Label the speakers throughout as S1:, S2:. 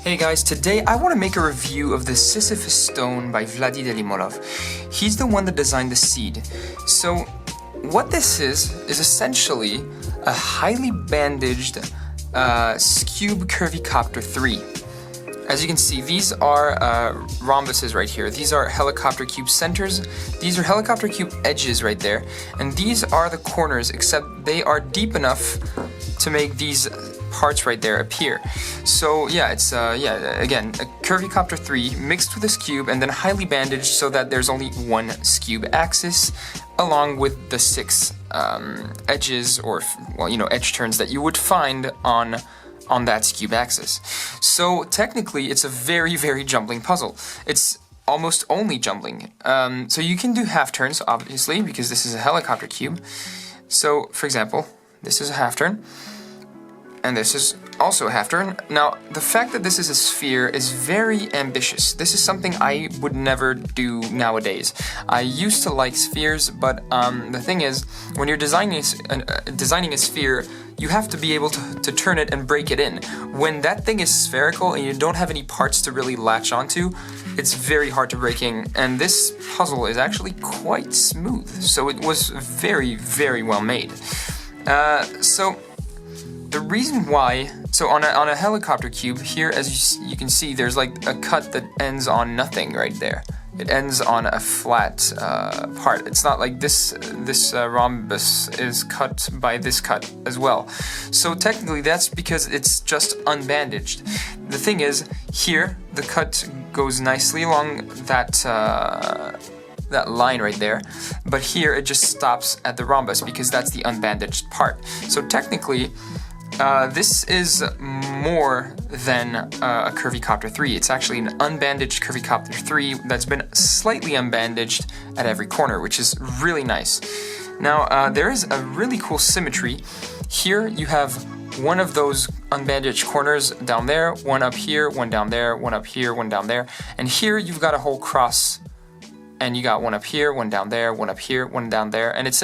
S1: Hey guys, today I want to make a review of the Sisyphus stone by Vladi Delimolov. He's the one that designed the seed. So what this is essentially a highly bandaged Scube Curvicopter 3. As you can see, these are rhombuses right here. These are helicopter cube centers. These are helicopter cube edges right there. And these are the corners, except they are deep enough to make these parts right there appear. So yeah, it's again, a Curvicopter 3 mixed with a Scube and then highly bandaged so that there's only one Scube axis, along with the 6 edges or, well, you know, edge turns that you would find on that Scube axis. So technically it's a very, very jumbling puzzle. It's almost only jumbling. So you can do half turns, obviously, because this is a helicopter cube. So for example, this is a half turn, and this is also a half turn. Now, the fact that this is a sphere is very ambitious. This is something I would never do nowadays. I used to like spheres, but the thing is, when you're designing a sphere, you have to be able to turn it and break it in. When that thing is spherical and you don't have any parts to really latch onto, it's very hard to break in, and this puzzle is actually quite smooth. So it was very, very well made. So the reason why, so on a helicopter cube here, as you can see, there's like a cut that ends on nothing right there. It ends on a flat part. It's not like this rhombus is cut by this cut as well. So technically that's because it's just unbandaged. The thing is, here the cut goes nicely along that line right there, but here it just stops at the rhombus because that's the unbandaged part. So technically, this is more than a Curvicopter 3. It's actually an unbandaged Curvicopter 3 that's been slightly unbandaged at every corner, which is really nice. Now, there is a really cool symmetry. Here you have one of those unbandaged corners down there, one up here, one down there, one up here, one down there, and here you've got a whole cross, and you got one up here, one down there, one up here, one down there, and it's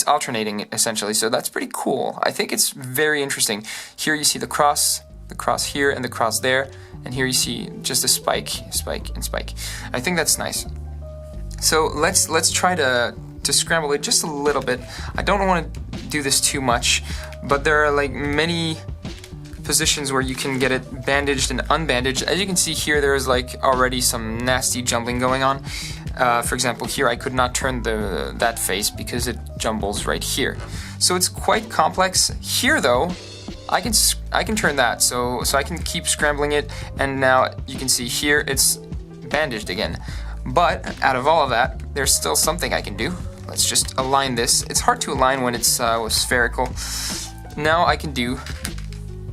S1: alternating essentially, so that's pretty cool. I think it's very interesting. Here you see the cross here, and the cross there, and here you see just a spike, and spike. I think that's nice. So let's try to scramble it just a little bit. I don't want to do this too much, but there are like many positions where you can get it bandaged and unbandaged. As you can see here, there is like already some nasty jumbling going on. For example, here I could not turn that face because it jumbles right here. So it's quite complex. Here though, I can turn that, so I can keep scrambling it, and now you can see here it's bandaged again. But out of all of that, there's still something I can do. Let's just align this. It's hard to align when it's spherical. Now I can do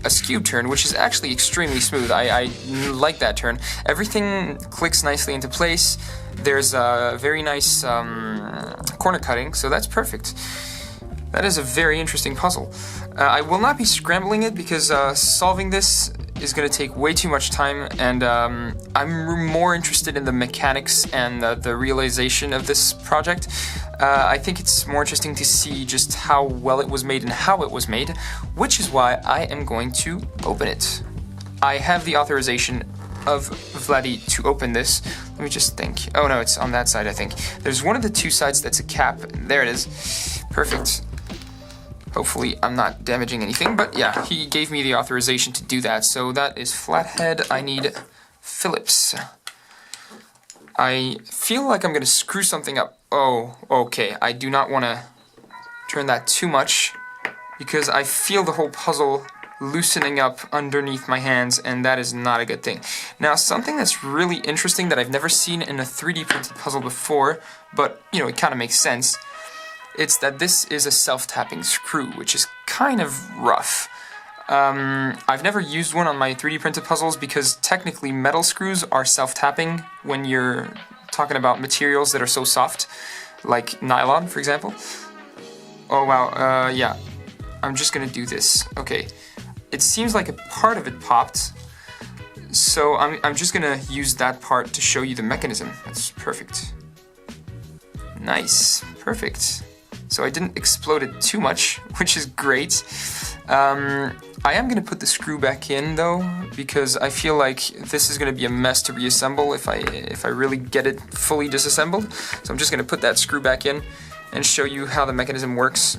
S1: a Scube turn, which is actually extremely smooth. I like that turn. Everything clicks nicely into place. There's a very nice corner cutting, so that's perfect. That is a very interesting puzzle. I will not be scrambling it because solving this is going to take way too much time, and I'm more interested in the mechanics and the realization of this project. I think it's more interesting to see just how well it was made and how it was made, which is why I am going to open it. I have the authorization of Vladi to open this. Let me just think. Oh no, it's on that side, I think. There's one of the two sides that's a cap. There it is. Perfect. Hopefully I'm not damaging anything, but yeah, he gave me the authorization to do that. So that is flathead. I need Phillips. I feel like I'm gonna screw something up. Oh, okay. I do not want to turn that too much because I feel the whole puzzle loosening up underneath my hands, and that is not a good thing. Now, something that's really interesting that I've never seen in a 3D printed puzzle before, but, you know, it kind of makes sense, it's that this is a self-tapping screw, which is kind of rough. I've never used one on my 3D printed puzzles because technically metal screws are self-tapping when you're talking about materials that are so soft, like nylon, for example. Oh wow, yeah. I'm just gonna do this. Okay. It seems like a part of it popped, so I'm just gonna use that part to show you the mechanism. That's perfect. Nice. Perfect. so I didn't explode it too much, which is great. I am going to put the screw back in though, because I feel like this is going to be a mess to reassemble if I really get it fully disassembled. So I'm just going to put that screw back in and show you how the mechanism works.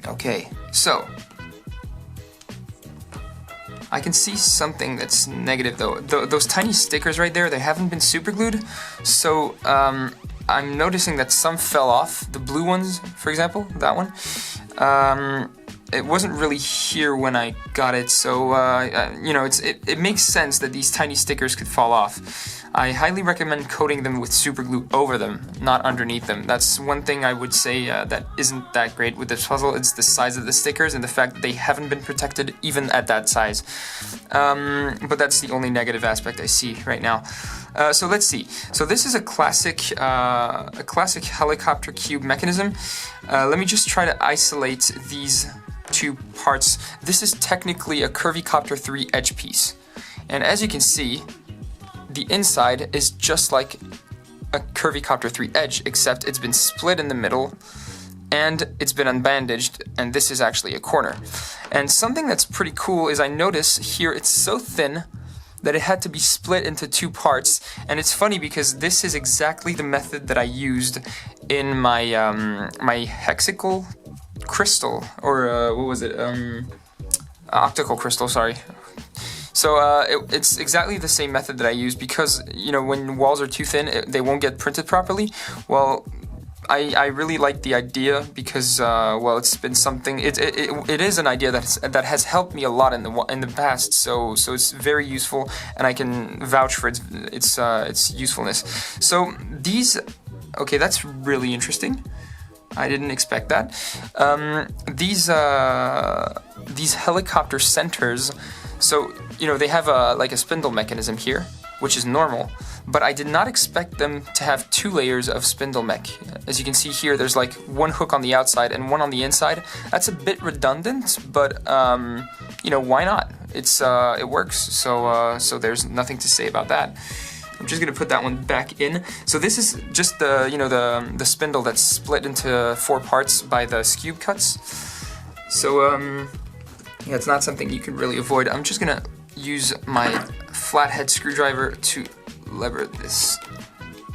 S1: Okay, so I can see something that's negative though. Those tiny stickers right there, they haven't been super glued, so I'm noticing that some fell off. The blue ones, for example, that one. It wasn't really here when I got it, so you know, it makes sense that these tiny stickers could fall off. I highly recommend coating them with super glue over them, not underneath them. That's one thing I would say that isn't that great with this puzzle. It's the size of the stickers and the fact that they haven't been protected even at that size. But that's the only negative aspect I see right now. So let's see. So this is a classic helicopter cube mechanism. Let me just try to isolate these two parts. This is technically a Curvicopter 3 edge piece, and as you can see, the inside is just like a Curvicopter 3 edge, except it's been split in the middle and it's been unbandaged, and this is actually a corner. And something that's pretty cool is I notice here it's so thin that it had to be split into two parts, and it's funny because this is exactly the method that I used in my my hexical crystal, or what was it? Optical crystal, sorry. So it's exactly the same method that I used because, you know, when walls are too thin, they won't get printed properly. Well, I really like the idea because, well, it's been something. It is an idea that has helped me a lot in the past. So it's very useful, and I can vouch for its usefulness. So these, okay, that's really interesting. I didn't expect that. These helicopter centers. So, you know, they have like a spindle mechanism here, which is normal, but I did not expect them to have two layers of spindle mech. As you can see here, there's like one hook on the outside and one on the inside. That's a bit redundant, but you know, why not? It works, so there's nothing to say about that. I'm just gonna put that one back in. So this is just the, you know, the spindle that's split into 4 parts by the scube cuts. So yeah, it's not something you can really avoid. I'm just gonna use my flathead screwdriver to lever this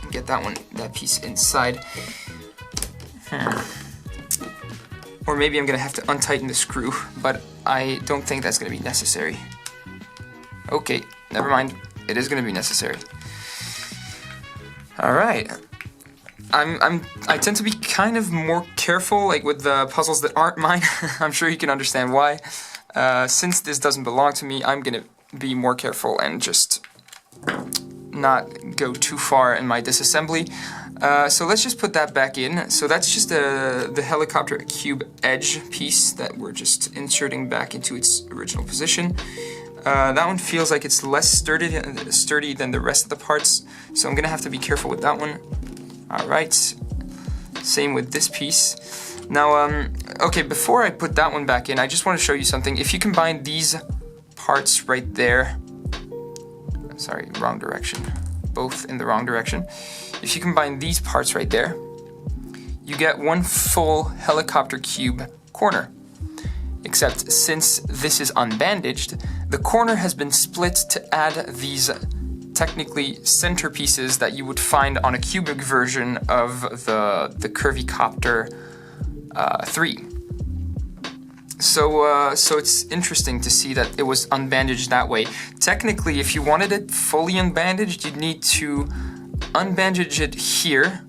S1: and get that piece inside. Or maybe I'm gonna have to untighten the screw, but I don't think that's gonna be necessary. Okay, never mind. It is gonna be necessary. All right. I tend to be kind of more careful, like with the puzzles that aren't mine. I'm sure you can understand why. Since this doesn't belong to me, I'm gonna be more careful and just not go too far in my disassembly. So let's just put that back in. So that's just the helicopter cube edge piece that we're just inserting back into its original position. That one feels like it's less sturdy than the rest of the parts, so I'm gonna have to be careful with that one. Alright, same with this piece. Now, okay, before I put that one back in, I just want to show you something. If you combine these parts right there, sorry, wrong direction, both in the wrong direction. If you combine these parts right there, you get one full helicopter cube corner. Except since this is unbandaged, the corner has been split to add these technically centerpieces that you would find on a cubic version of the Curvicopter 3. So it's interesting to see that it was unbandaged that way. Technically, if you wanted it fully unbandaged, you'd need to unbandage it here,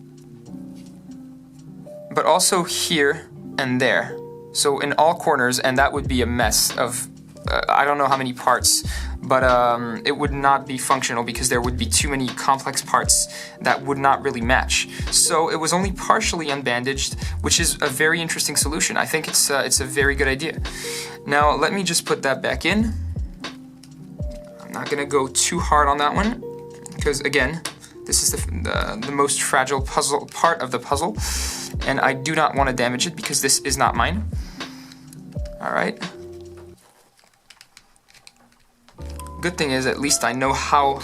S1: but also here and there. So in all corners, and that would be a mess of, I don't know how many parts, but it would not be functional because there would be too many complex parts that would not really match. So it was only partially unbandaged, which is a very interesting solution. I think it's a very good idea. Now let me just put that back in. I'm not gonna go too hard on that one because again, this is the most fragile part of the puzzle, and I do not want to damage it because this is not mine. All right. Good thing is at least I know how,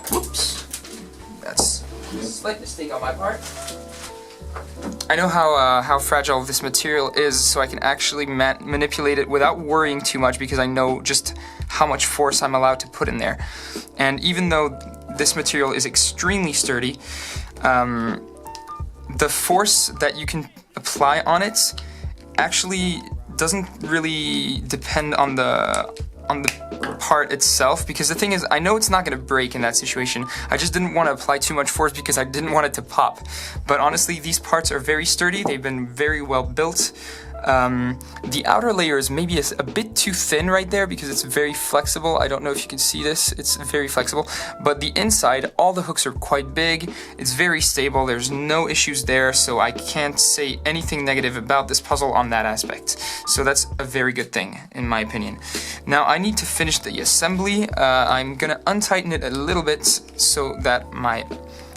S1: whoops, that's a slight mistake on my part. I know how fragile this material is, so I can actually manipulate it without worrying too much because I know just how much force I'm allowed to put in there. And even though this material is extremely sturdy, the force that you can apply on it actually doesn't really depend on the part itself, because the thing is, I know it's not going to break in that situation. I just didn't want to apply too much force because I didn't want it to pop. But honestly, these parts are very sturdy. They've been very well built. The outer layer is maybe a bit too thin right there because it's very flexible. I don't know if you can see this. It's very flexible. But the inside, all the hooks are quite big. It's very stable. There's no issues there, so I can't say anything negative about this puzzle on that aspect. So that's a very good thing, in my opinion. Now I need to finish the assembly. I'm gonna untighten it a little bit so that my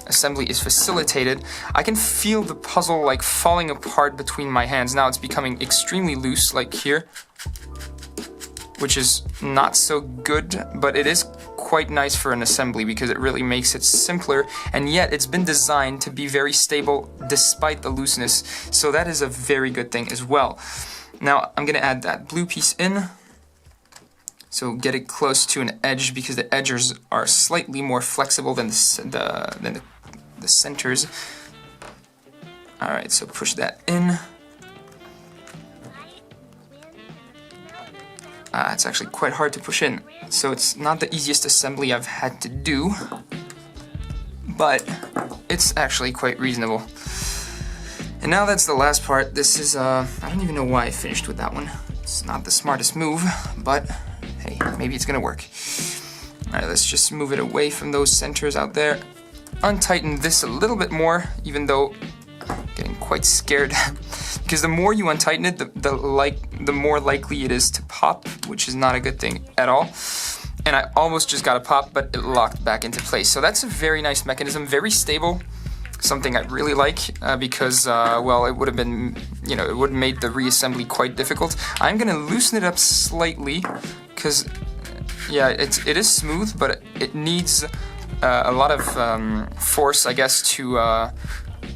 S1: assembly is facilitated. I can feel the puzzle like falling apart between my hands. Now it's becoming extremely loose, like here, which is not so good, but it is quite nice for an assembly because it really makes it simpler, and yet it's been designed to be very stable despite the looseness, so that is a very good thing as well. Now I'm gonna add that blue piece in. So get it close to an edge because the edges are slightly more flexible than the centers. Alright, so push that in. It's actually quite hard to push in, so it's not the easiest assembly I've had to do, but it's actually quite reasonable. And now that's the last part. This is, I don't even know why I finished with that one. It's not the smartest move, but hey, maybe it's gonna work. Alright, let's just move it away from those centers out there. Untighten this a little bit more, even though I'm getting quite scared because the more you untighten it, the more likely it is to pop, which is not a good thing at all. And I almost just got a pop, but it locked back into place. So that's a very nice mechanism, very stable, something I really like because, well, it would have been, you know, it would have made the reassembly quite difficult. I'm gonna loosen it up slightly because, yeah, it is smooth, but it needs a lot of force, I guess, to,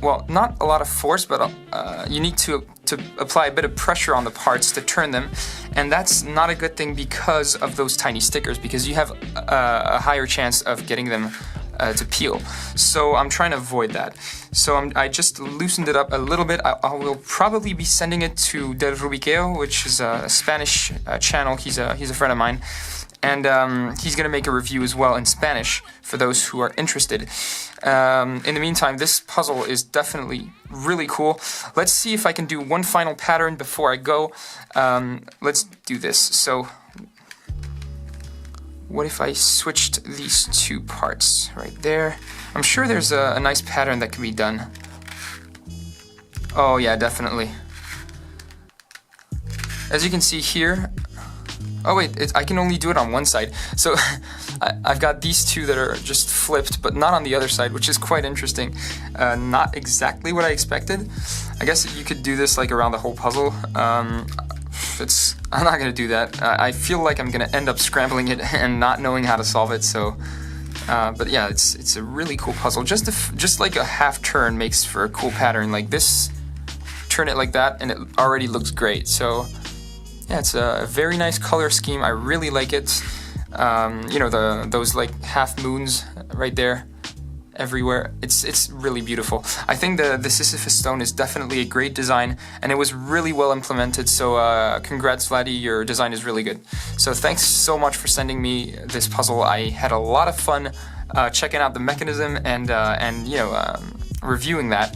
S1: well, not a lot of force, but you need to apply a bit of pressure on the parts to turn them, and that's not a good thing because of those tiny stickers, because you have a higher chance of getting them to peel. So I'm trying to avoid that. So I just loosened it up a little bit. I will probably be sending it to Del Rubiqueo, which is a Spanish channel. He's a friend of mine. And he's going to make a review as well in Spanish for those who are interested. In the meantime, this puzzle is definitely really cool. Let's see if I can do one final pattern before I go. Let's do this. So, what if I switched these two parts right there? I'm sure there's a nice pattern that can be done. Oh yeah, definitely. As you can see here, oh wait, I can only do it on one side. So I've got these two that are just flipped, but not on the other side, which is quite interesting. Not exactly what I expected. I guess you could do this like around the whole puzzle. I'm not gonna do that. I feel like I'm gonna end up scrambling it and not knowing how to solve it. So, but yeah, it's a really cool puzzle. Just like a half turn makes for a cool pattern. Like this, turn it like that, and it already looks great. So. Yeah, it's a very nice color scheme. I really like it. You know, those like half moons right there, everywhere. It's really beautiful. I think the Sisyphus stone is definitely a great design, and it was really well implemented. So congrats, Vladdy. Your design is really good. So thanks so much for sending me this puzzle. I had a lot of fun checking out the mechanism and you know, reviewing that.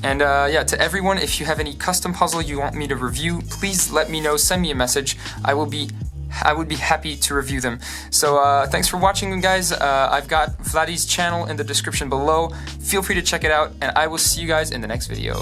S1: And yeah, to everyone, if you have any custom puzzle you want me to review, please let me know, send me a message. I would be happy to review them. So thanks for watching, guys. I've got Vladdy's channel in the description below. Feel free to check it out, and I will see you guys in the next video.